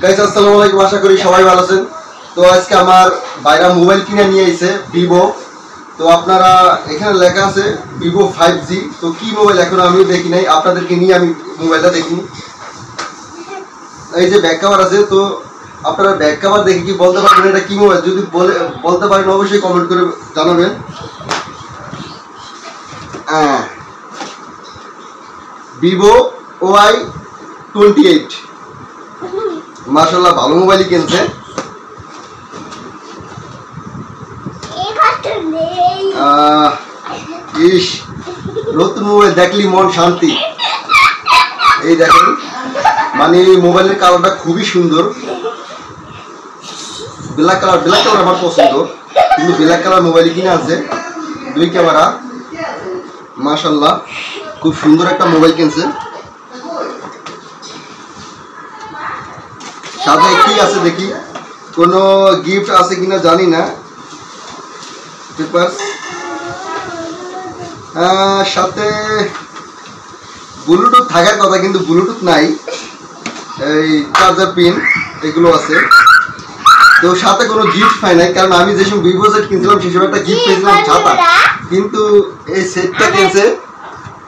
Guys আসসালামু আলাইকুম, আশা করি সবাই ভালো আছেন। তো আজকে আমার বাইরা মোবাইল কিনে নিয়ে এসেছে ভিভো। তো আপনারা এখানে লেখা আছে ভিভো 5G। তো কি মোবাইল এখন আমিও দেখি নাই, আপনাদেরকে নিয়ে আমি মোবাইলটা দেখি। এই যে ব্যাক কভার আছে, তো আপনারা ব্যাক কভার দেখে কি বলতে পারবেন এটা কি মোবাইল? যদি বলতে পারেন অবশ্যই কমেন্ট করে জানাবেন। ভিভো Y28 মাশাআল্লাহ ভালো মোবাইলই কিনছে। নতুন মোবাইল দেখলি মন শান্তি। এই দেখেন, মানে মোবাইলের কালারটা খুবই সুন্দর, ব্ল্যাক কালার আমার পছন্দ, কিন্তু ব্ল্যাক কালার মোবাইল কিনে আছে। 2 ক্যামেরা, মাশাআল্লাহ খুব সুন্দর একটা মোবাইল কিনছে। সাথে কি আছে দেখি, কোনো গিফট আছে কিনা জানি না। সাথে ব্লুটুথ থাকার কথা, কিন্তু ব্লুটুথ নাই। এই চার্জার পিন এগুলো আছে। তো সাথে কোনো গিফট পাই নাই, কারণ আমি যে সময় ভিভো সেট কিনছিলাম সেই সময় একটা গিফট পেয়েছিলাম ছাতা, কিন্তু এই সেটটা কিনছে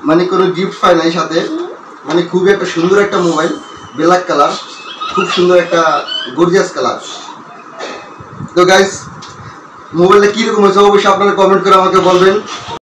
মানে কোনো গিফট পাই নাই সাথে। মানে খুবই একটা সুন্দর একটা মোবাইল, ব্ল্যাক কালার, খুব সুন্দর একটা গর্জিয়াস কালার। তো গাইস মোবাইলটা কীরকম হয়েছে অবশ্যই আপনারা কমেন্ট করে আমাকে বলবেন।